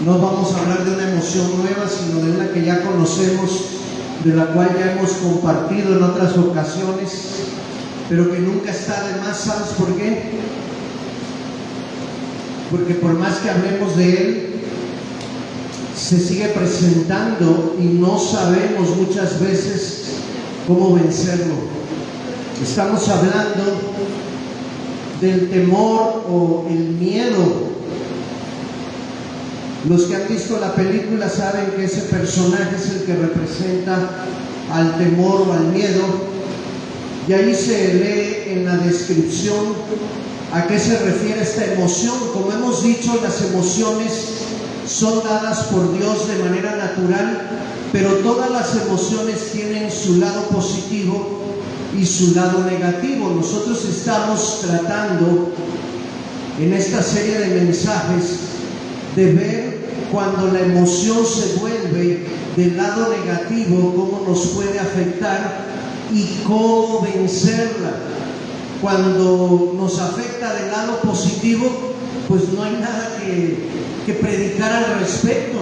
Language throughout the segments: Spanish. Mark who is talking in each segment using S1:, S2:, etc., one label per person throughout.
S1: No vamos a hablar de una emoción nueva, sino de una que ya conocemos, de la cual ya hemos compartido en otras ocasiones, pero que nunca está de más. ¿Sabes por qué? Porque por más que hablemos de él, se sigue presentando y no sabemos muchas veces cómo vencerlo. Estamos hablando del temor o el miedo. Los que han visto la película saben que ese personaje es el que representa al temor o al miedo, y ahí se lee en la descripción a qué se refiere esta emoción. Como hemos dicho, las emociones son dadas por Dios de manera natural, pero todas las emociones tienen su lado positivo y su lado negativo. Nosotros estamos tratando en esta serie de mensajes de ver cuando la emoción se vuelve del lado negativo, cómo nos puede afectar y cómo vencerla. Cuando nos afecta del lado positivo, pues no hay nada que predicar al respecto,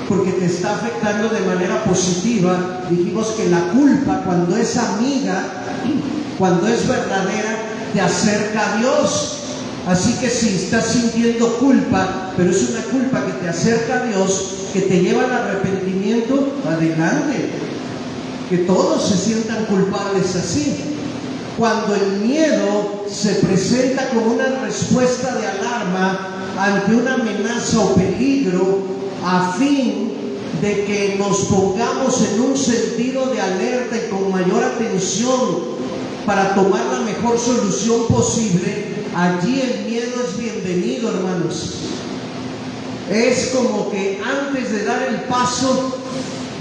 S1: porque te está afectando de manera positiva. Dijimos que la culpa, cuando es amiga, cuando es verdadera, te acerca a Dios. Así que si estás sintiendo culpa, pero es una culpa que te acerca a Dios, que te lleva al arrepentimiento, adelante. Que todos se sientan culpables así. Cuando el miedo se presenta como una respuesta de alarma ante una amenaza o peligro, a fin de que nos pongamos en un sentido de alerta y con mayor atención para tomar la mejor solución posible, allí el miedo es bienvenido, hermanos. Es como que antes de dar el paso,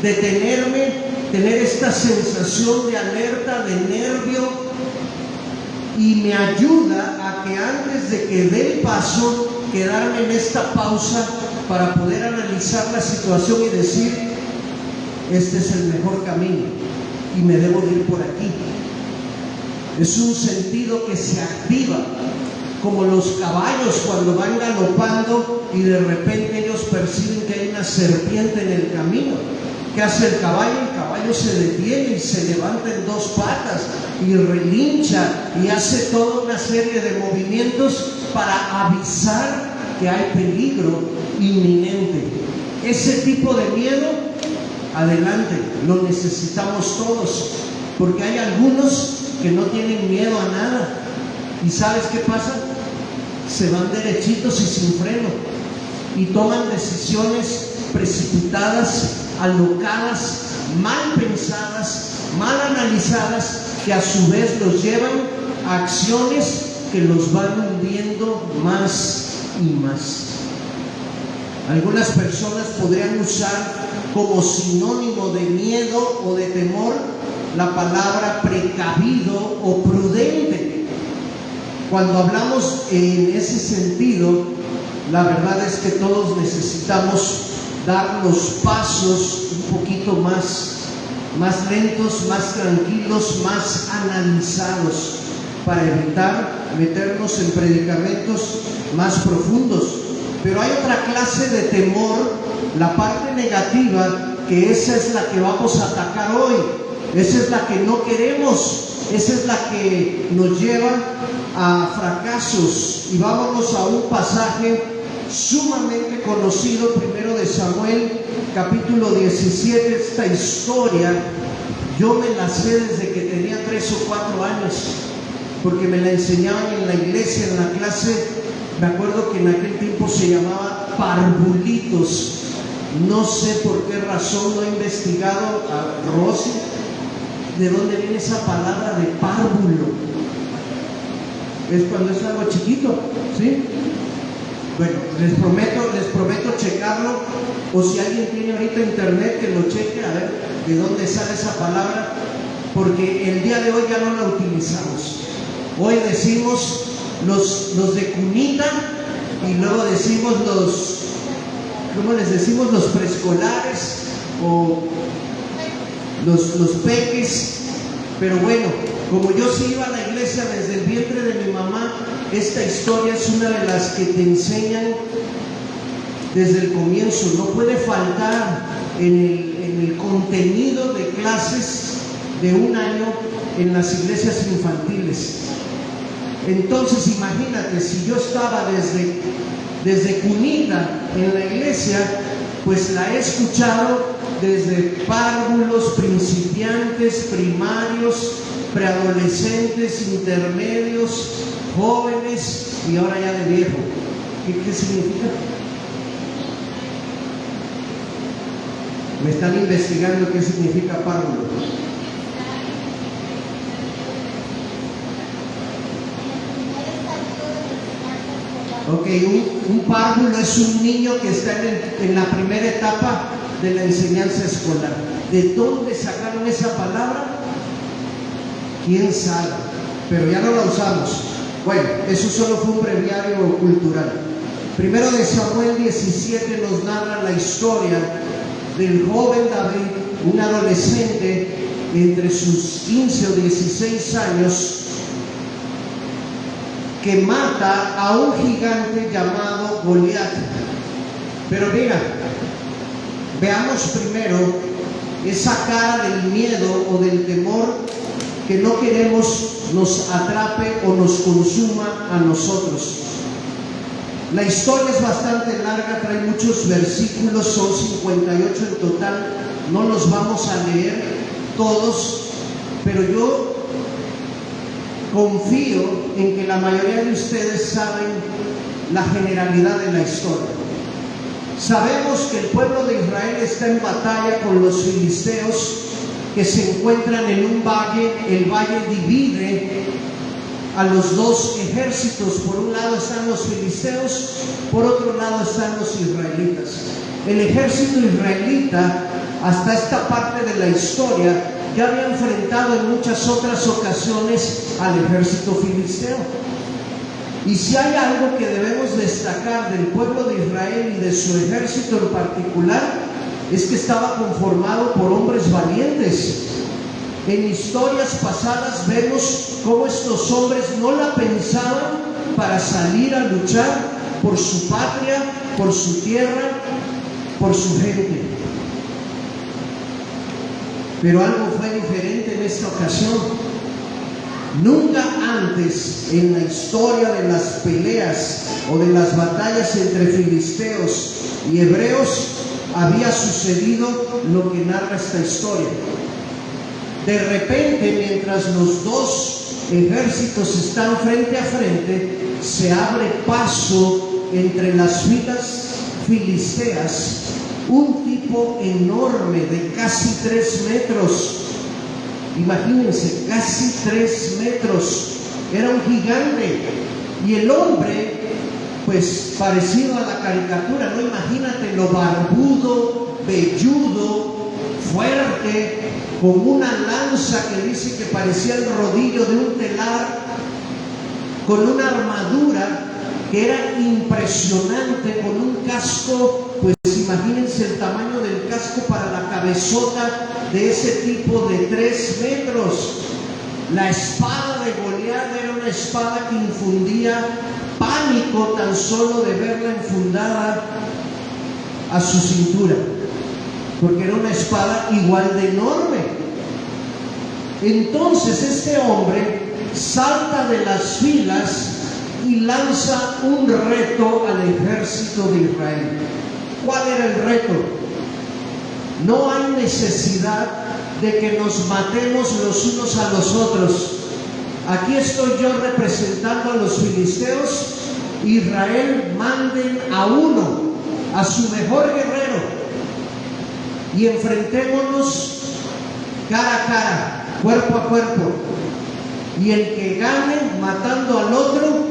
S1: detenerme, tener esta sensación de alerta, de nervio, y me ayuda a que antes de que dé el paso, quedarme en esta pausa para poder analizar la situación y decir, este es el mejor camino y me debo de ir por aquí. Es un sentido que se activa, como los caballos cuando van galopando y de repente ellos perciben que hay una serpiente en el camino. ¿Qué hace el caballo? El caballo se detiene y se levanta en dos patas y relincha y hace toda una serie de movimientos para avisar que hay peligro inminente. Ese tipo de miedo, adelante, lo necesitamos todos, porque hay algunos que no tienen miedo a nada. ¿Y sabes qué pasa? Se van derechitos y sin freno y toman decisiones precipitadas, alocadas, mal pensadas, mal analizadas, que a su vez los llevan a acciones que los van hundiendo más y más. Algunas personas podrían usar como sinónimo de miedo o de temor la palabra precavido o prudente. Cuando hablamos en ese sentido, la verdad es que todos necesitamos dar los pasos un poquito más lentos, más tranquilos, más analizados, para evitar meternos en predicamentos más profundos. Pero hay otra clase de temor, la parte negativa, que esa es la que vamos a atacar hoy. Esa es la que no queremos, esa es la que nos lleva a fracasos. Y vámonos a un pasaje sumamente conocido, 1 de Samuel, capítulo 17. Esta historia yo me la sé desde que tenía 3 o 4 años, porque me la enseñaban en la iglesia, en la clase. Me acuerdo que en aquel tiempo se llamaba parvulitos. No sé por qué razón, no he investigado a Rosy de dónde viene esa palabra de párvulo. Es cuando es algo chiquito, ¿sí? Bueno, les prometo checarlo, o si alguien tiene ahorita internet, que lo cheque a ver de dónde sale esa palabra, porque el día de hoy ya no la utilizamos. Hoy decimos los de cunita, y luego decimos ¿cómo les decimos? Los preescolares o los peques. Pero bueno, como yo sí iba a la iglesia desde el vientre de mi mamá, esta historia es una de las que te enseñan desde el comienzo, no puede faltar en el contenido de clases de un año en las iglesias infantiles. Entonces imagínate, si yo estaba desde cunita en la iglesia, pues la he escuchado desde párvulos, principiantes, primarios, preadolescentes, intermedios, jóvenes y ahora ya de viejo. ¿Qué significa? Me están investigando qué significa párvulo. Ok, un párvulo es un niño que está en la primera etapa de la enseñanza escolar. ¿De dónde sacaron esa palabra? ¿Quién sabe? Pero ya no la usamos. Bueno, eso solo fue un breviario cultural. Primero de Samuel 17 nos narra la historia del joven David, un adolescente entre sus 15 o 16 años, que mata a un gigante llamado Goliat. Pero mira, veamos primero esa cara del miedo o del temor que no queremos nos atrape o nos consuma a nosotros. La historia es bastante larga, trae muchos versículos, son 58 en total, no los vamos a leer todos, pero yo confío en que la mayoría de ustedes saben la generalidad de la historia. Sabemos que el pueblo de Israel está en batalla con los filisteos, que se encuentran en un valle. El valle divide a los dos ejércitos. Por un lado están los filisteos, por otro lado están los israelitas. El ejército israelita, hasta esta parte de la historia, ya había enfrentado en muchas otras ocasiones al ejército filisteo. Y si hay algo que debemos destacar del pueblo de Israel y de su ejército en particular, es que estaba conformado por hombres valientes. En historias pasadas vemos cómo estos hombres no la pensaban para salir a luchar por su patria, por su tierra, por su gente. Pero algo fue diferente en esta ocasión. Nunca antes en la historia de las peleas o de las batallas entre filisteos y hebreos había sucedido lo que narra esta historia. De repente, mientras los dos ejércitos están frente a frente, se abre paso entre las filas filisteas un tipo enorme de casi 3 metros. Imagínense, casi 3 metros. Era un gigante. Y el hombre, pues parecido a la caricatura, ¿no? Imagínate lo barbudo, velludo, fuerte, con una lanza que dice que parecía el rodillo de un telar, con una armadura que era impresionante, con un casco, pues imagínense el tamaño del casco para la cabezota de ese tipo de 3 metros. La espada de Goliat era una espada que infundía pánico tan solo de verla enfundada a su cintura, porque era una espada igual de enorme. Entonces este hombre salta de las filas y lanza un reto al ejército de Israel. ¿Cuál era el reto? No hay necesidad de que nos matemos los unos a los otros. Aquí estoy yo representando a los filisteos. Israel, manden a uno, a su mejor guerrero, y enfrentémonos cara a cara, cuerpo a cuerpo. Y el que gane matando al otro,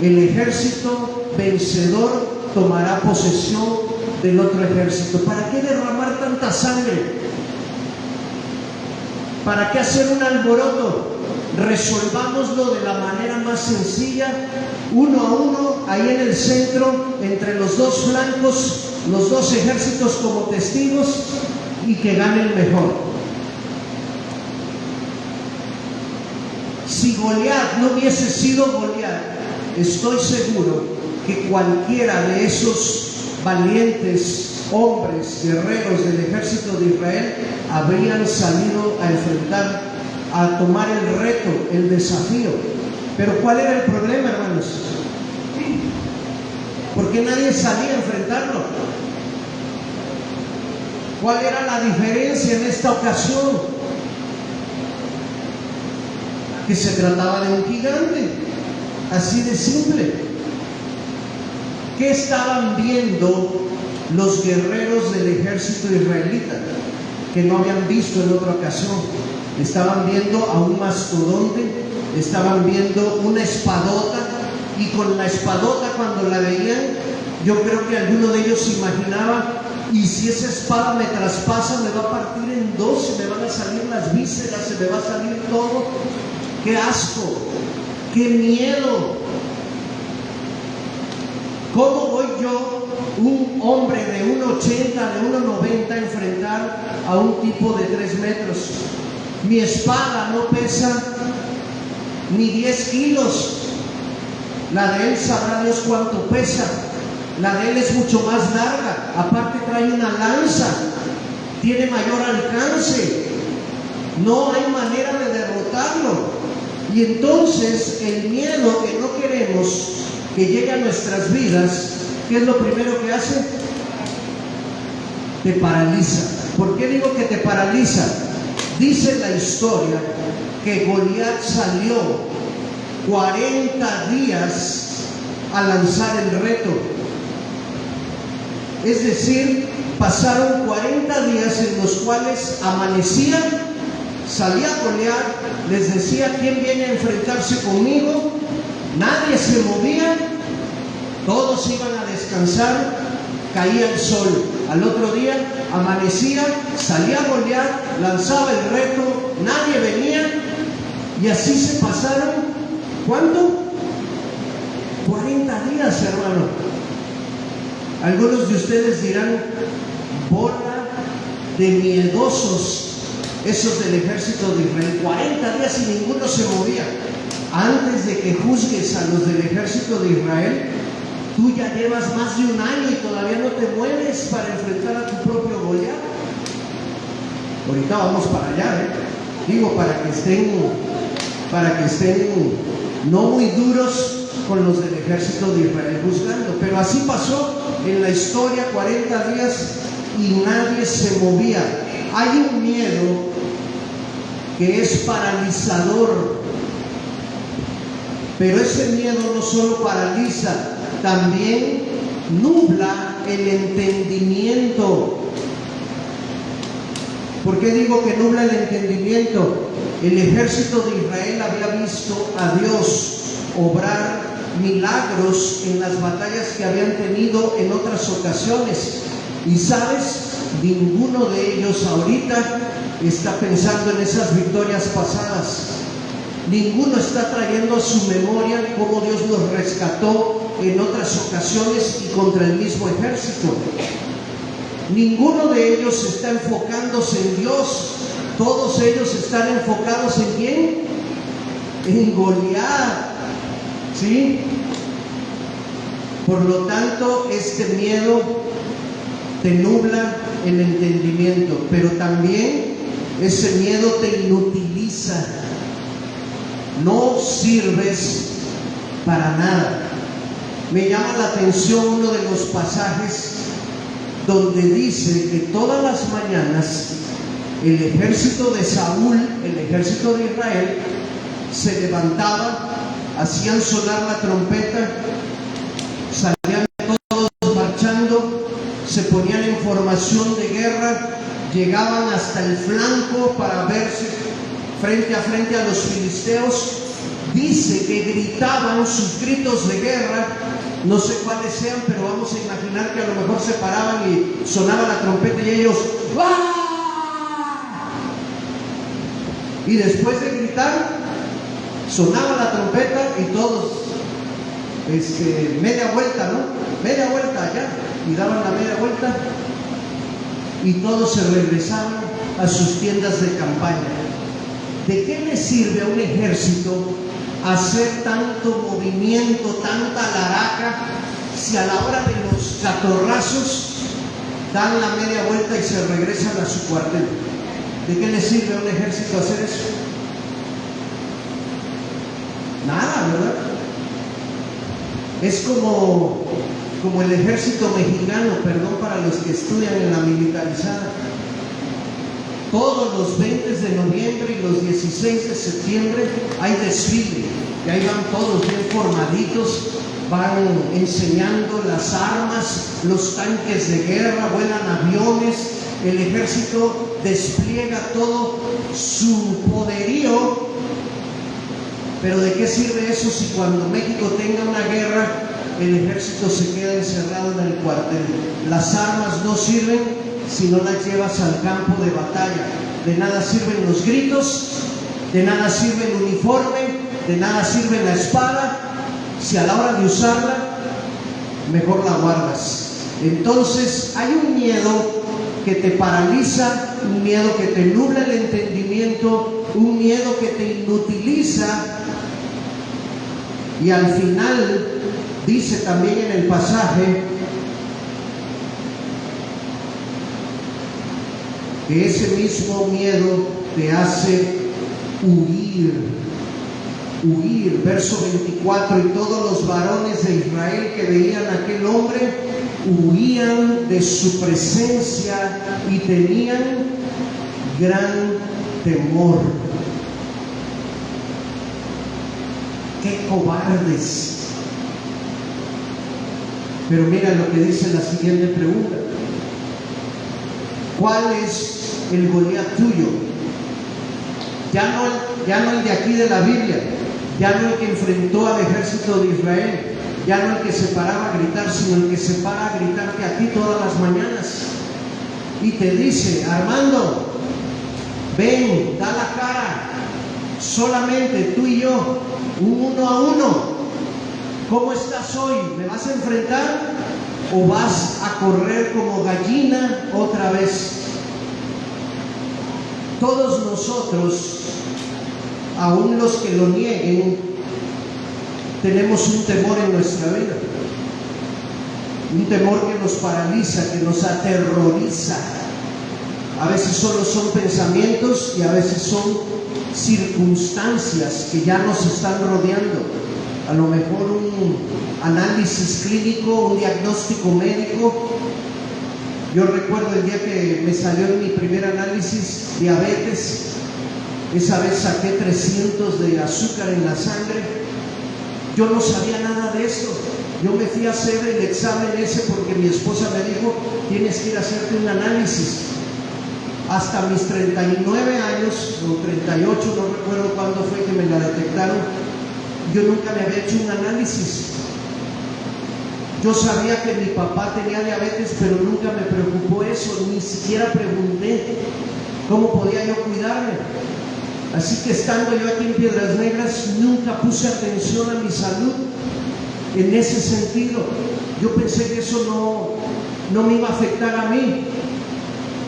S1: el ejército vencedor tomará posesión del otro ejército. ¿Para qué derramar tanta sangre? ¿Para qué hacer un alboroto? Resolvámoslo de la manera más sencilla, uno a uno, ahí en el centro, entre los dos flancos, los dos ejércitos como testigos, y que gane el mejor. Si Goliat no hubiese sido Goliat, estoy seguro que cualquiera de esos valientes hombres, guerreros del ejército de Israel habrían salido a enfrentar, a tomar el reto, el desafío. Pero ¿cuál era el problema, hermanos? ¿Por qué nadie salía a enfrentarlo? ¿Cuál era la diferencia en esta ocasión? Que se trataba de un gigante, así de simple. ¿Qué estaban viendo los guerreros del ejército israelita que no habían visto en otra ocasión? Estaban viendo a un mastodonte, estaban viendo una espadota, y con la espadota, cuando la veían, yo creo que alguno de ellos imaginaba: y si esa espada me traspasa, me va a partir en dos, se me van a salir las vísceras, se me va a salir todo. ¡Qué asco! ¡Qué miedo! ¿Cómo voy yo, un hombre de 1,80, de 1,90, a enfrentar a un tipo de 3 metros? Mi espada no pesa ni 10 kilos. La de él sabrá Dios cuánto pesa. La de él es mucho más larga. Aparte trae una lanza. Tiene mayor alcance. No hay manera de derrotarlo. Y entonces el miedo que no queremos que llegue a nuestras vidas, ¿qué es lo primero que hace? Te paraliza. ¿Por qué digo que te paraliza? Dice la historia que Goliat salió 40 días a lanzar el reto. Es decir, pasaron 40 días en los cuales amanecía, salía Goliat, les decía: ¿quién viene a enfrentarse conmigo? Nadie se movía, todos iban a descansar, caía el sol. Al otro día amanecía, salía Goliat, lanzaba el reto, nadie venía, y así se pasaron, ¿cuánto? 40 días, hermano. Algunos de ustedes dirán: bola de miedosos esos del ejército de Israel. 40 días y ninguno se movía. Antes de que juzgues a los del ejército de Israel, tú ya llevas más de un año y todavía no te mueves para enfrentar a tu propio Goliat. Ahorita vamos para allá, digo, para que estén no muy duros con los del ejército de Israel juzgando. Pero así pasó en la historia, 40 días y nadie se movía. Hay un miedo que es paralizador, pero ese miedo no solo paraliza, también nubla el entendimiento. ¿Por qué digo que nubla el entendimiento? El ejército de Israel había visto a Dios obrar milagros en las batallas que habían tenido en otras ocasiones. Y sabes, ninguno de ellos ahorita está pensando en esas victorias pasadas. Ninguno está trayendo a su memoria cómo Dios los rescató en otras ocasiones y contra el mismo ejército. Ninguno de ellos está enfocándose en Dios. Todos ellos están enfocados en ¿quién? En Goliat. ¿Sí? Por lo tanto, este miedo te nubla el entendimiento, pero también ese miedo te inutiliza. No sirves para nada. Me llama la atención uno de los pasajes donde dice que todas las mañanas el ejército de Saúl, el ejército de Israel, se levantaba, hacían sonar la trompeta, salían todos marchando, se ponían en formación de guerra, llegaban hasta el flanco para verse frente a los filisteos. Dice que gritaban sus gritos de guerra, no sé cuáles sean, pero vamos a imaginar que a lo mejor se paraban y sonaba la trompeta y ellos ¡ah! Y después de gritar sonaba la trompeta y todos media vuelta, ¿no? Media vuelta allá, y daban la media vuelta y todos se regresaban a sus tiendas de campaña. ¿De qué le sirve a un ejército hacer tanto movimiento, tanta laraca, si a la hora de los catorrazos dan la media vuelta y se regresan a su cuartel. ¿De qué le sirve a un ejército hacer eso? Nada, ¿verdad? Es como el ejército mexicano, perdón para los que estudian en la militarizada. Todos los 20 de noviembre y los 16 de septiembre hay desfile, y ahí van todos bien formaditos, van enseñando las armas, los tanques de guerra, vuelan aviones, el ejército despliega todo su poderío. Pero ¿de qué sirve eso si cuando México tenga una guerra, el ejército se queda encerrado en el cuartel? Las armas no sirven si no las llevas al campo de batalla. De nada sirven los gritos, de nada sirve el uniforme, de nada sirve la espada, si a la hora de usarla, mejor la guardas. Entonces hay un miedo que te paraliza, un miedo que te nubla el entendimiento, un miedo que te inutiliza, y al final dice también en el pasaje que ese mismo miedo te hace huir. Verso 24: y todos los varones de Israel que veían a aquel hombre huían de su presencia y tenían gran temor. ¡Qué cobardes! Pero mira lo que dice la siguiente pregunta: ¿cuál es el Goliat tuyo? Ya no el de aquí de la Biblia, ya no el que enfrentó al ejército de Israel, ya no el que se paraba a gritar, sino el que se para a gritarte a ti todas las mañanas y te dice: Armando, ven, da la cara, solamente tú y yo, un 1 a 1. ¿Cómo estás hoy? ¿Me vas a enfrentar o vas a correr como gallina otra vez? Todos nosotros, aún los que lo nieguen, tenemos un temor en nuestra vida, un temor que nos paraliza, que nos aterroriza. A veces solo son pensamientos y a veces son circunstancias que ya nos están rodeando. A lo mejor un análisis clínico, un diagnóstico médico. Yo recuerdo el día que me salió en mi primer análisis diabetes. Esa vez saqué 300 de azúcar en la sangre. Yo no sabía nada de esto. Yo me fui a hacer el examen ese porque mi esposa me dijo: tienes que ir a hacerte un análisis. Hasta mis 39 años o 38, no recuerdo cuándo fue que me la detectaron, yo nunca me había hecho un análisis. Yo sabía que mi papá tenía diabetes, pero nunca me preocupó eso, ni siquiera pregunté cómo podía yo cuidarme. Así que estando yo aquí en Piedras Negras, nunca puse atención a mi salud en ese sentido. Yo pensé que eso no me iba a afectar a mí.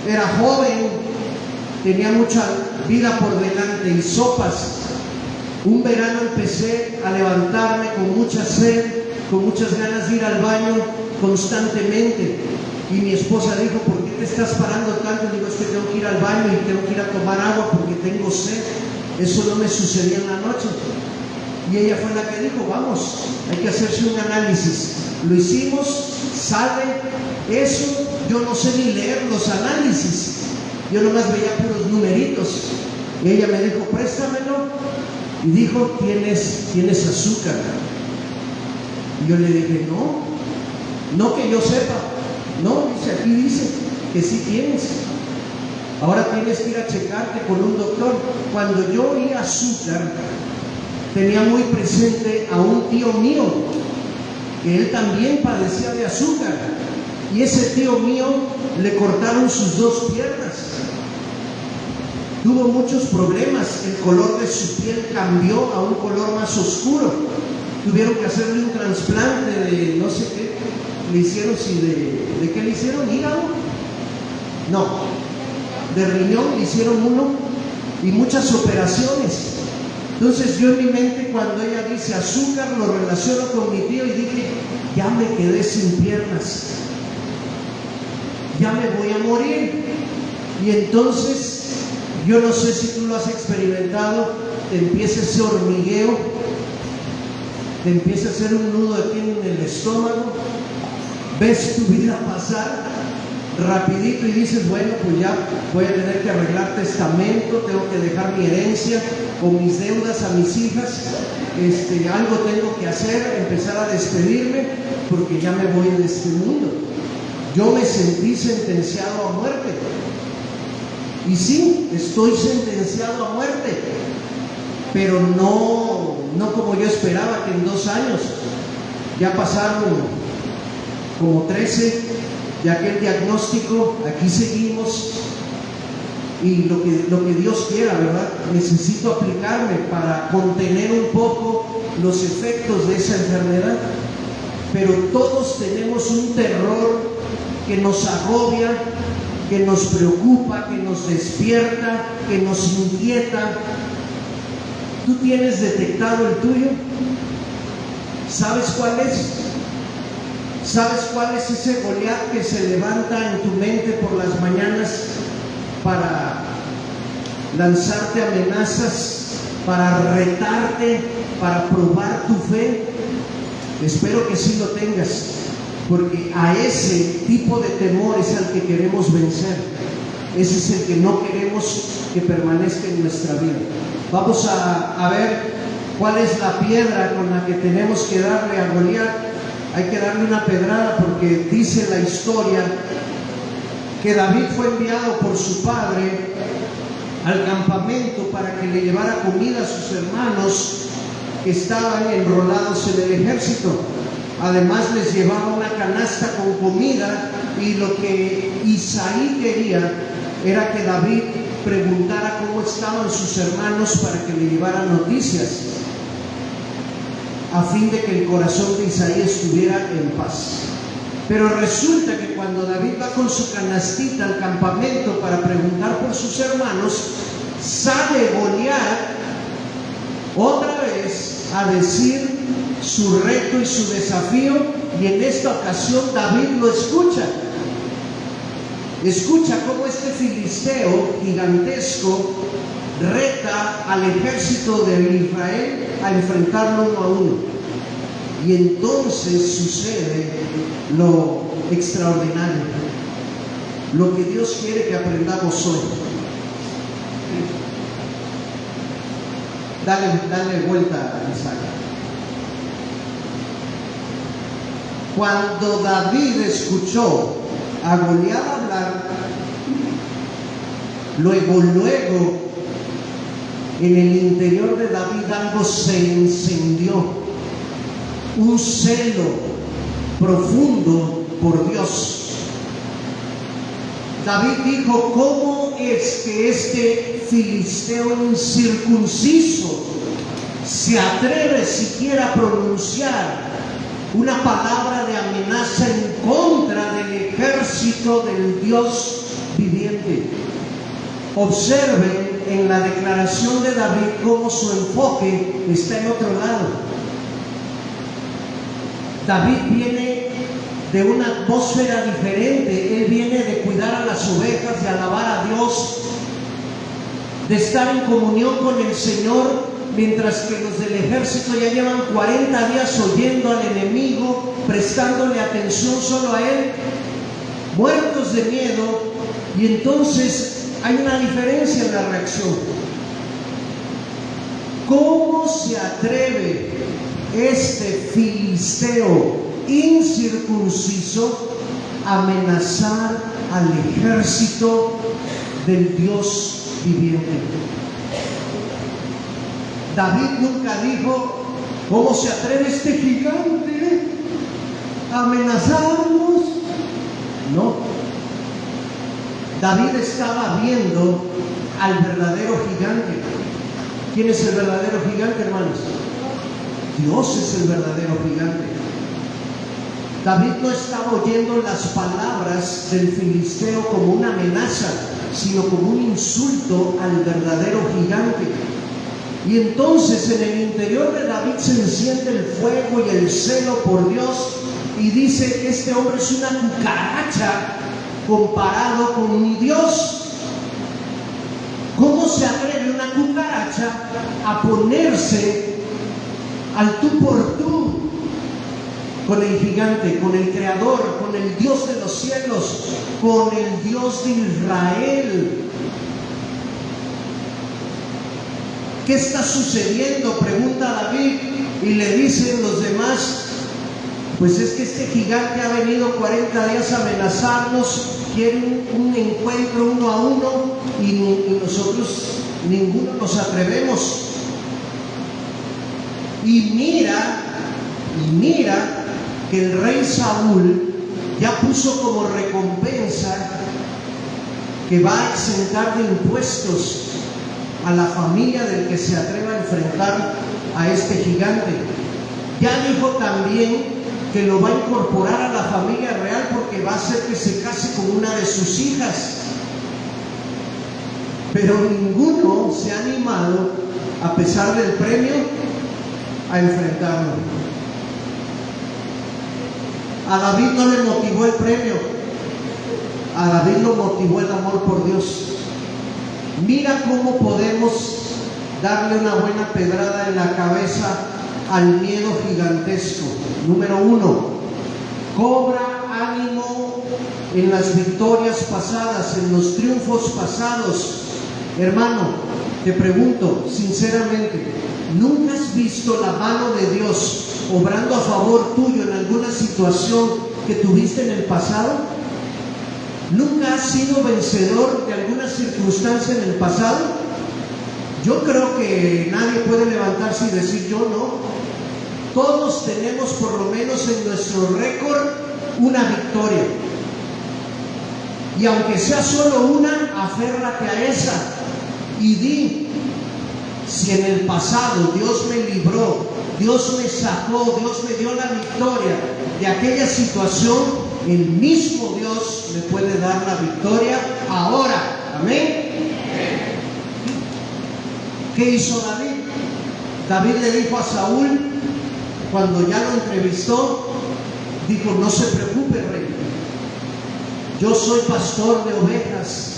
S1: Era joven, tenía mucha vida por delante y sopas. Un verano empecé a levantarme con mucha sed, con muchas ganas de ir al baño constantemente. Y mi esposa dijo: ¿por qué te estás parando tanto? Y digo: es que tengo que ir al baño y tengo que ir a tomar agua porque tengo sed. Eso no me sucedía en la noche. Y ella fue la que dijo: vamos, hay que hacerse un análisis. Lo hicimos, sale eso. Yo no sé ni leer los análisis, yo nomás veía puros numeritos. Y ella me dijo: préstamelo. Y dijo: tienes azúcar. Y yo le dije: no que yo sepa. No, dice, aquí dice que sí tienes. Ahora tienes que ir a checarte con un doctor. Cuando yo oí azúcar, tenía muy presente a un tío mío, que él también padecía de azúcar. Y ese tío mío le cortaron sus 2 piernas. Tuvo muchos problemas, el color de su piel cambió a un color más oscuro. Tuvieron que hacerle un trasplante de no sé qué. Le hicieron, ¿de qué le hicieron? ¿Hígado? No, de riñón le hicieron uno y muchas operaciones. Entonces yo en mi mente, cuando ella dice azúcar, lo relaciono con mi tío y dije, ya me quedé sin piernas, ya me voy a morir. Y entonces, yo no sé si tú lo has experimentado, te empieza ese hormigueo, te empieza a hacer un nudo aquí en el estómago, ves tu vida pasar rapidito y dices, bueno, pues ya voy a tener que arreglar testamento, tengo que dejar mi herencia o mis deudas a mis hijas, algo tengo que hacer, empezar a despedirme porque ya me voy de este mundo. Yo me sentí sentenciado a muerte. Y sí, estoy sentenciado a muerte, pero no como yo esperaba, que en 2 años. Ya pasaron como 13 de aquel diagnóstico, aquí seguimos, y lo que Dios quiera, ¿verdad? Necesito aplicarme para contener un poco los efectos de esa enfermedad, pero todos tenemos un terror que nos agobia, que nos preocupa, que nos despierta, que nos inquieta. ¿Tú tienes detectado el tuyo? ¿Sabes cuál es? ¿Sabes cuál es ese Goliat que se levanta en tu mente por las mañanas para lanzarte amenazas, para retarte, para probar tu fe? Espero que sí lo tengas, porque a ese tipo de temor es al que queremos vencer. Ese es el que no queremos que permanezca en nuestra vida. Vamos a ver cuál es la piedra con la que tenemos que darle a Goliat. Hay que darle una pedrada, porque dice la historia que David fue enviado por su padre al campamento para que le llevara comida a sus hermanos que estaban enrolados en el ejército. Además les llevaba una canasta con comida, y lo que Isaí quería era que David preguntara cómo estaban sus hermanos para que le llevaran noticias, a fin de que el corazón de Isaí estuviera en paz. Pero resulta que cuando David va con su canastita al campamento para preguntar por sus hermanos, sale Goliat otra vez a decir su reto y su desafío, y en esta ocasión David lo escucha. Escucha cómo este filisteo gigantesco reta al ejército de Israel a enfrentarlo 1 a 1. Y entonces sucede lo extraordinario, lo que Dios quiere que aprendamos hoy. Dale vuelta a Isaac. Cuando David escuchó a Goliat hablar, luego en el interior de David algo se encendió, un celo profundo por Dios. David dijo, ¿cómo es que este filisteo incircunciso se atreve siquiera a pronunciar una palabra de amenaza en contra del ejército del Dios viviente? Observen en la declaración de David cómo su enfoque está en otro lado. David viene de una atmósfera diferente. Él viene de cuidar a las ovejas, de alabar a Dios, de estar en comunión con el Señor, mientras que los del ejército ya llevan 40 días oyendo al enemigo, prestándole atención solo a él, muertos de miedo. Y entonces hay una diferencia en la reacción. ¿Cómo se atreve este filisteo incircunciso a amenazar al ejército del Dios viviente? David nunca dijo, ¿cómo se atreve este gigante a amenazarnos? No. David estaba viendo al verdadero gigante. ¿Quién es el verdadero gigante, hermanos? Dios es el verdadero gigante. David no estaba oyendo las palabras del filisteo como una amenaza, sino como un insulto al verdadero gigante. Y entonces en el interior de David se enciende el fuego y el celo por Dios, y dice que este hombre es una cucaracha comparado con mi Dios. ¿Cómo se atreve una cucaracha a ponerse al tú por tú con el gigante, con el creador, con el Dios de los cielos, con el Dios de Israel? ¿Qué está sucediendo?, pregunta David, y le dicen los demás: pues es que este gigante ha venido 40 días a amenazarnos, quiere un encuentro uno a uno, y nosotros ninguno nos atrevemos. Y mira que el rey Saúl ya puso como recompensa que va a exentar de impuestos a la familia del que se atreva a enfrentar a este gigante. Ya dijo también que lo va a incorporar a la familia real, porque va a hacer que se case con una de sus hijas. Pero ninguno se ha animado, a pesar del premio, a enfrentarlo. A David no le motivó el premio, a David lo motivó el amor por Dios. Mira cómo podemos darle una buena pedrada en la cabeza al miedo gigantesco. Número 1, cobra ánimo en las victorias pasadas, en los triunfos pasados. Hermano, te pregunto sinceramente, ¿nunca has visto la mano de Dios obrando a favor tuyo en alguna situación que tuviste en el pasado? ¿Nunca has sido vencedor de alguna circunstancia en el pasado? Yo creo que nadie puede levantarse y decir yo no. Todos tenemos por lo menos en nuestro récord una victoria. Y aunque sea solo una, aférrate a esa y di: si en el pasado Dios me libró, Dios me sacó, Dios me dio la victoria de aquella situación, el mismo Dios me puede dar la victoria ahora. Amén. ¿Qué hizo David? David le dijo a Saúl, cuando ya lo entrevistó, dijo: no se preocupe, rey, yo soy pastor de ovejas,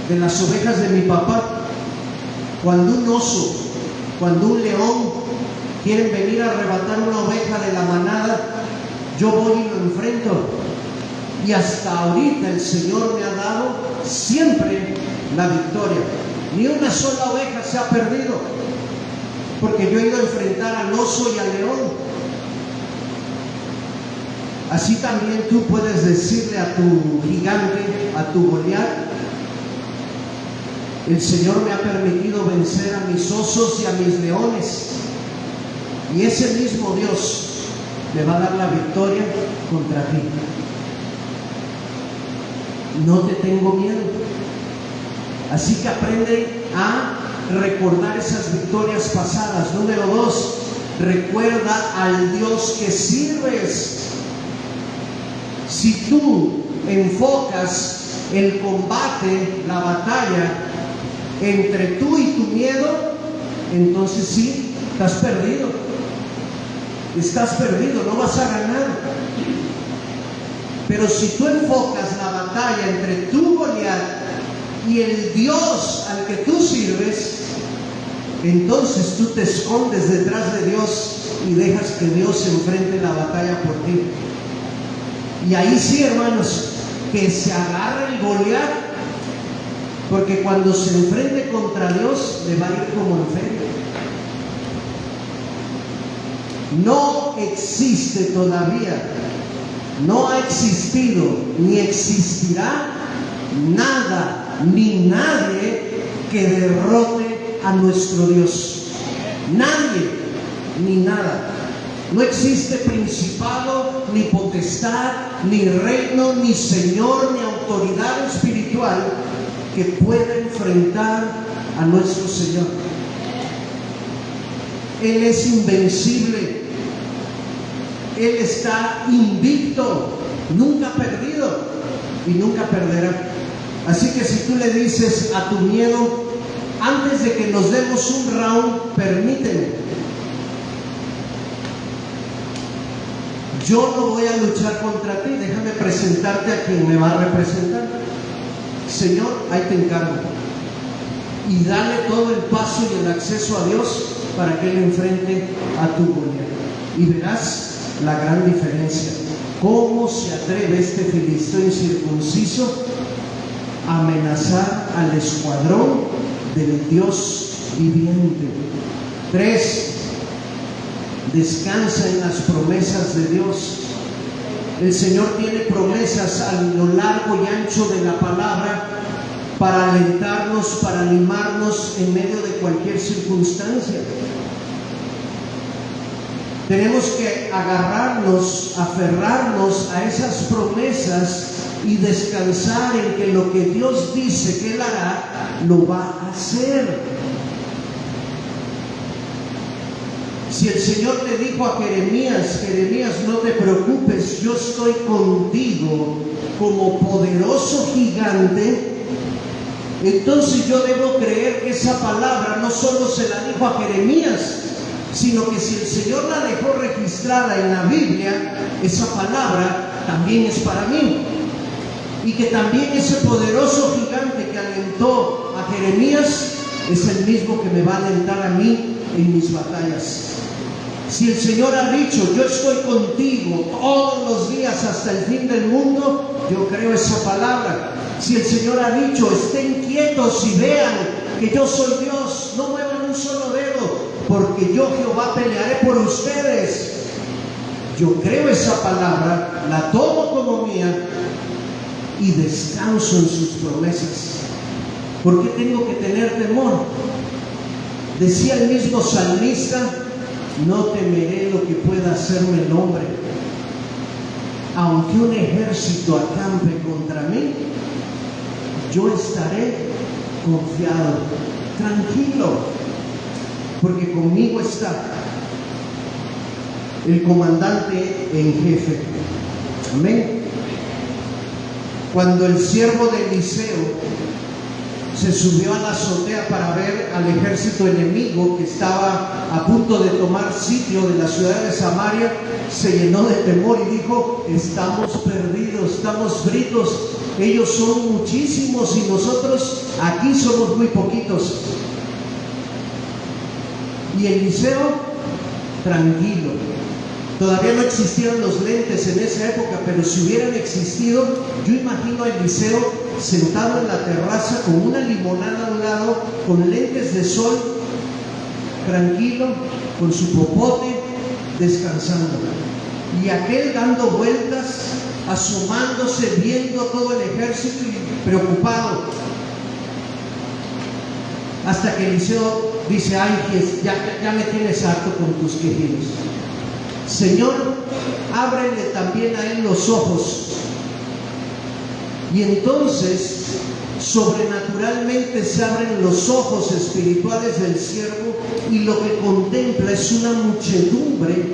S1: de las ovejas de mi papá. Cuando un oso, cuando un león quieren venir a arrebatar una oveja de la manada, yo voy y lo enfrento. Y hasta ahorita el Señor me ha dado siempre la victoria. Ni una sola oveja se ha perdido, porque yo he ido a enfrentar al oso y al león. Así también tú puedes decirle a tu gigante, a tu Goliat: el Señor me ha permitido vencer a mis osos y a mis leones, y ese mismo Dios me va a dar la victoria contra ti. No te tengo miedo. Así que aprende a recordar esas victorias pasadas. Número 2, recuerda al Dios que sirves. Si tú enfocas el combate, la batalla, entre tú y tu miedo, entonces sí, estás perdido. Estás perdido, no vas a ganar. Pero si tú enfocas la batalla entre tu Goliat y el Dios al que tú sirves, entonces tú te escondes detrás de Dios y dejas que Dios enfrente la batalla por ti. Y ahí sí, hermanos, que se agarre el Goliat, porque cuando se enfrente contra Dios le va a ir como en feria. No existe todavía, no ha existido ni existirá nada ni nadie que derrote a nuestro Dios. Nadie ni nada. No existe principado, ni potestad, ni reino, ni señor, ni autoridad espiritual que pueda enfrentar a nuestro Señor. Él es invencible. Él está invicto, nunca perdido y nunca perderá. Así que si tú le dices a tu miedo: Antes de que nos demos un round, permíteme. Yo no voy a luchar contra ti, déjame presentarte a quien me va a representar. Señor, ahí te encargo. Y dale todo el paso y el acceso a Dios para que Él enfrente a tu Goliat. Y verás la gran diferencia. ¿Cómo se atreve este filisteo incircunciso a amenazar al escuadrón del Dios viviente? 3. Descansa en las promesas de Dios. El Señor tiene promesas a lo largo y ancho de la palabra para alentarnos, para animarnos en medio de cualquier circunstancia. Tenemos que agarrarnos, aferrarnos a esas promesas y descansar en que lo que Dios dice que Él hará, lo va a hacer. Si el Señor le dijo a Jeremías, Jeremías, no te preocupes, yo estoy contigo como poderoso gigante, entonces yo debo creer que esa palabra no solo se la dijo a Jeremías, sino que si el Señor la dejó registrada en la Biblia, esa palabra también es para mí. Y que también ese poderoso gigante que alentó a Jeremías es el mismo que me va a alentar a mí en mis batallas. Si el Señor ha dicho, yo estoy contigo todos los días hasta el fin del mundo, yo creo esa palabra. Si el Señor ha dicho, estén quietos y vean que yo soy Dios, no muevan un solo dedo, porque yo Jehová pelearé por ustedes. Yo creo esa palabra, la tomo como mía y descanso en sus promesas. ¿Por qué tengo que tener temor? Decía el mismo salmista, no temeré lo que pueda hacerme el hombre. Aunque un ejército acampe contra mí, yo estaré confiado, tranquilo, porque conmigo está el comandante en jefe. Amén. Cuando el siervo de Eliseo se subió a la azotea para ver al ejército enemigo que estaba a punto de tomar sitio de la ciudad de Samaria, se llenó de temor y dijo, estamos perdidos, estamos fritos, ellos son muchísimos y nosotros aquí somos muy poquitos. Y Eliseo, tranquilo. Todavía no existían los lentes en esa época, pero si hubieran existido, yo imagino a Eliseo sentado en la terraza con una limonada a un lado, con lentes de sol, tranquilo, con su popote, descansando. Y aquel dando vueltas, asomándose, viendo todo el ejército y preocupado. Hasta que Eliseo dice, ay, ya me tienes harto con tus quejidos. Señor, ábrele también a él los ojos. Y entonces, sobrenaturalmente se abren los ojos espirituales del siervo y lo que contempla es una muchedumbre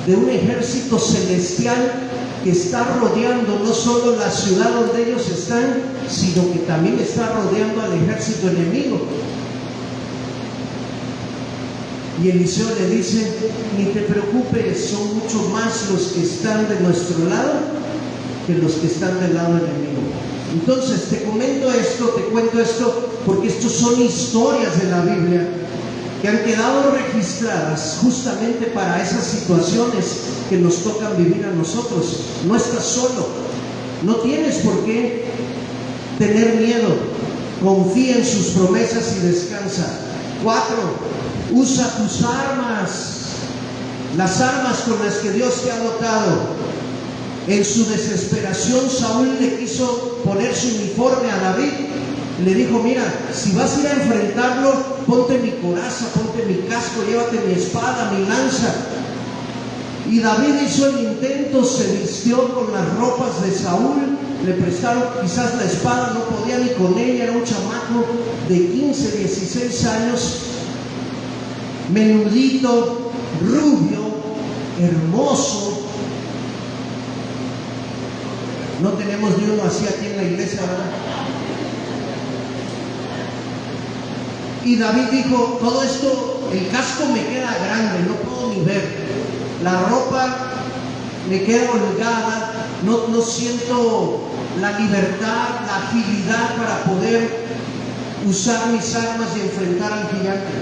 S1: de un ejército celestial que está rodeando no solo la ciudad donde ellos están, sino que también está rodeando al ejército enemigo. Y Eliseo le dice, ni te preocupes, son mucho más los que están de nuestro lado que los que están del lado enemigo. Entonces te comento esto, te cuento esto, porque estos son historias de la Biblia que han quedado registradas justamente para esas situaciones que nos tocan vivir a nosotros. No estás solo, no tienes por qué tener miedo, confía en sus promesas y descansa. 4. Usa tus armas, las armas con las que Dios te ha dotado. En su desesperación, Saúl le quiso poner su uniforme a David. Le dijo, mira, si vas a ir a enfrentarlo, ponte mi coraza, ponte mi casco, llévate mi espada, mi lanza. Y David hizo el intento, se vistió con las ropas de Saúl, le prestaron quizás la espada, no podía ni con ella, era un chamaco de 15, 16 años, menudito, rubio, hermoso. No tenemos ni uno así aquí en la iglesia, ¿verdad? Y David dijo, todo esto, el casco me queda grande, no puedo ni ver. La ropa me queda holgada, no siento la libertad, la agilidad para poder usar mis armas y enfrentar al gigante.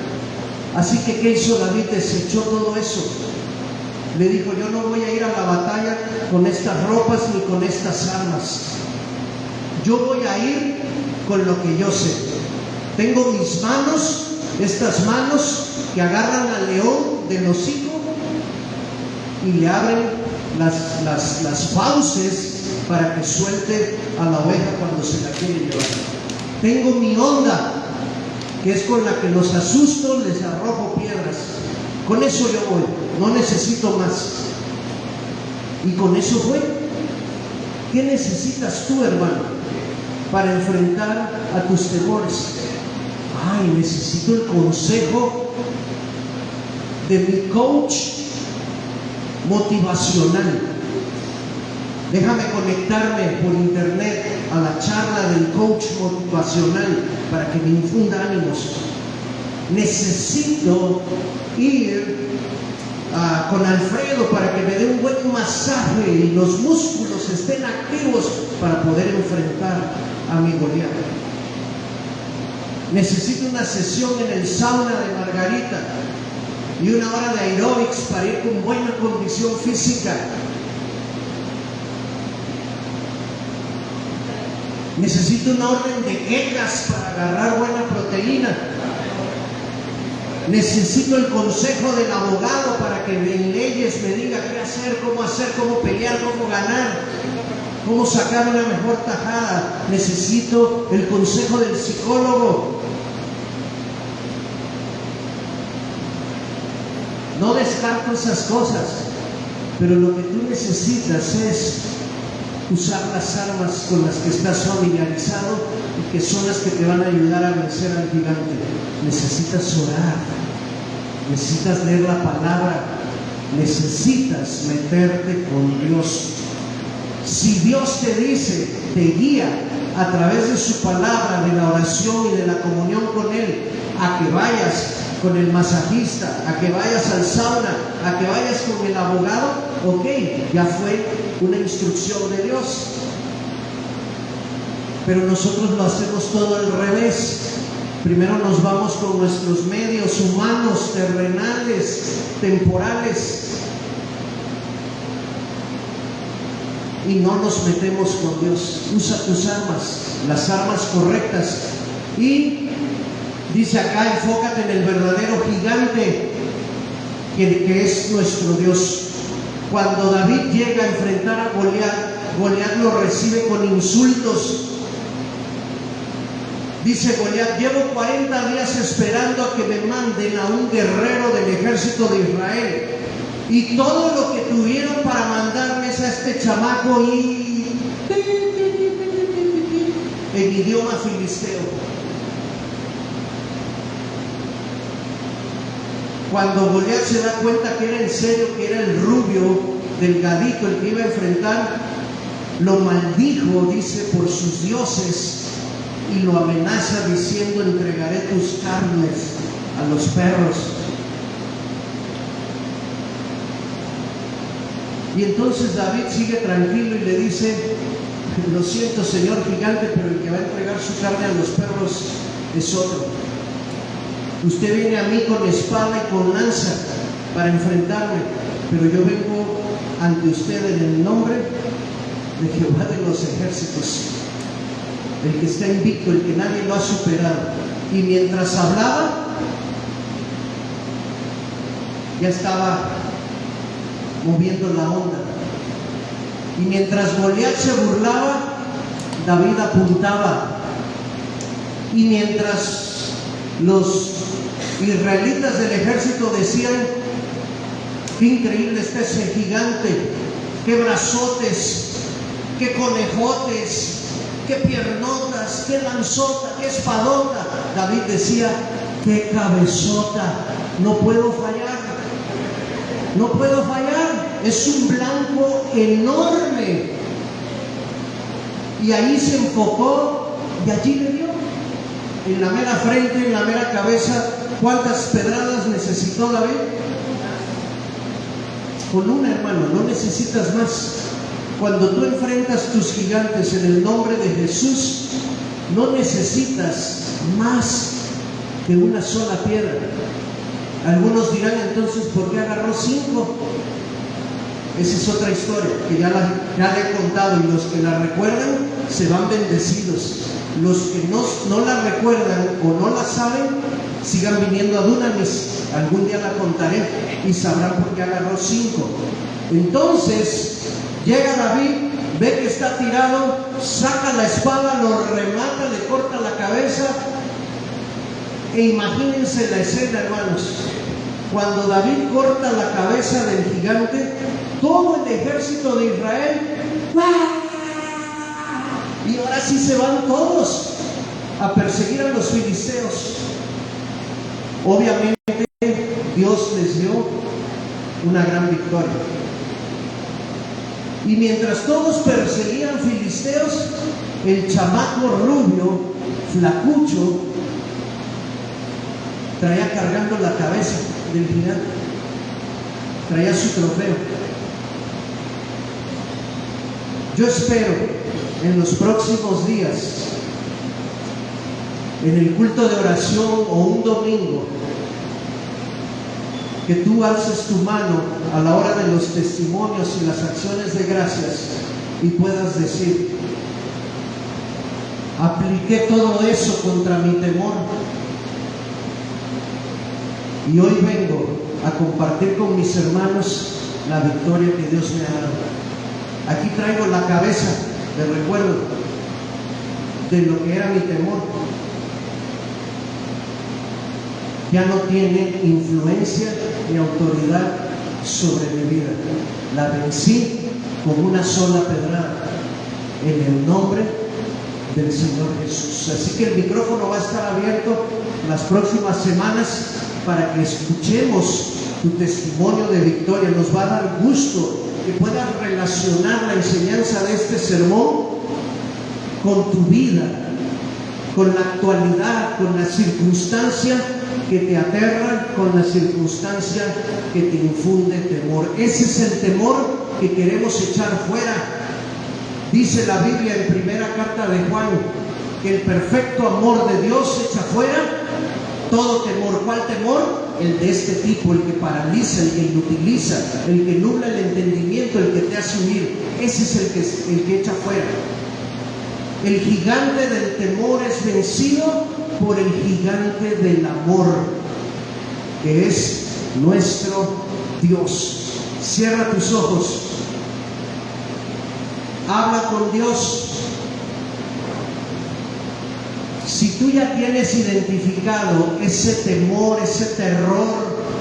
S1: Así que, ¿qué hizo David? Desechó todo eso. Le dijo, yo no voy a ir a la batalla con estas ropas ni con estas armas. Yo voy a ir con lo que yo sé. Tengo mis manos, estas manos que agarran al león del hocico y le abren las fauces para que suelte a la oveja cuando se la quiere llevar. Tengo mi onda, que es con la que los asusto, les arrojo piedras. Con eso yo voy, no necesito más. Y con eso fue. ¿Qué necesitas tú, hermano, para enfrentar a tus temores? Ay, necesito el consejo de mi coach motivacional. Déjame conectarme por internet a la charla del coach motivacional para que me infunda ánimos. Necesito ir con Alfredo para que me dé un buen masaje y los músculos estén activos para poder enfrentar a mi Goliat. Necesito una sesión en el sauna de Margarita y una hora de aeróbics para ir con buena condición física. Necesito una orden de quejas para agarrar buena proteína. Necesito el consejo del abogado para que en leyes me diga qué hacer, cómo pelear, cómo ganar, cómo sacar una mejor tajada. Necesito el consejo del psicólogo. No descarto esas cosas, pero lo que tú necesitas es usar las armas con las que estás familiarizado y que son las que te van a ayudar a vencer al gigante. Necesitas orar, necesitas leer la palabra, necesitas meterte con Dios. Si Dios te dice, te guía a través de su palabra, de la oración y de la comunión con Él, a que vayas con el masajista, a que vayas al sauna, a que vayas con el abogado, ok, ya fue una instrucción de Dios. Pero nosotros lo hacemos todo al revés. Primero nos vamos con nuestros medios humanos, terrenales, temporales, y no nos metemos con Dios. Usa tus armas, las armas correctas, y dice acá, enfócate en el verdadero gigante que es nuestro Dios. Cuando David llega a enfrentar a Goliat, Goliat lo recibe con insultos. Dice Goliat, llevo 40 días esperando a que me manden a un guerrero del ejército de Israel, y todo lo que tuvieron para mandarme es a este chamaco y en idioma filisteo. Cuando Goliat se da cuenta que era en serio, que era el rubio, delgadito, el que iba a enfrentar, lo maldijo, dice, por sus dioses, y lo amenaza diciendo, entregaré tus carnes a los perros. Y entonces David sigue tranquilo y le dice, lo siento, señor gigante, pero el que va a entregar su carne a los perros es otro. Usted viene a mí con espada y con lanza para enfrentarme, pero yo vengo ante usted en el nombre de Jehová de los ejércitos, el que está invicto, el que nadie lo ha superado. Y mientras hablaba, ya estaba moviendo la onda. Y mientras Goliat se burlaba, David apuntaba. Y mientras los israelitas del ejército decían, qué increíble está ese gigante, qué brazotes, qué conejotes, qué piernotas, qué lanzota, qué espadota. David decía, qué cabezota, no puedo fallar, no puedo fallar, es un blanco en la mera frente, en la mera cabeza. ¿Cuántas pedradas necesitó David? Con una, hermano, no necesitas más. Cuando tú enfrentas tus gigantes en el nombre de Jesús, no necesitas más que una sola piedra. Algunos dirán entonces, ¿por qué agarró 5? Esa es otra historia que ya la he contado, y los que la recuerdan se van bendecidos. Los que no la recuerdan o no la saben, sigan viniendo a Dunamis. Algún día la contaré y sabrán por qué agarró 5. Entonces llega David, ve que está tirado, saca la espada, lo remata, le corta la cabeza. E imagínense la escena, hermanos. Cuando David corta la cabeza del gigante, todo el ejército de Israel, y ahora sí se van todos a perseguir a los filisteos. Obviamente Dios les dio una gran victoria. Y mientras todos perseguían filisteos, el chamaco rubio, flacucho, traía cargando la cabeza del gigante, traía su trofeo. Yo espero en los próximos días, en el culto de oración o un domingo, que tú alces tu mano a la hora de los testimonios y las acciones de gracias y puedas decir: apliqué todo eso contra mi temor, y hoy vengo a compartir con mis hermanos la victoria que Dios me ha dado. Aquí traigo la cabeza de recuerdo de lo que era mi temor. Ya no tiene influencia ni autoridad sobre mi vida. La vencí con una sola pedrada, en el nombre del Señor Jesús. Así que el micrófono va a estar abierto las próximas semanas para que escuchemos tu testimonio de victoria. Nos va a dar gusto que puedas relacionar la enseñanza de este sermón con tu vida, con la actualidad, con la circunstancia que te aterra, con la circunstancia que te infunde temor. Ese es el temor que queremos echar fuera. Dice la Biblia en primera carta de Juan que el perfecto amor de Dios echa fuera todo temor. ¿Cuál temor? El de este tipo, el que paraliza, el que inutiliza, el que nubla el entendimiento, el que te hace huir. Ese es el que echa fuera. El gigante del temor es vencido por el gigante del amor, que es nuestro Dios. Cierra tus ojos. Habla con Dios. Si tú ya tienes identificado ese temor, ese terror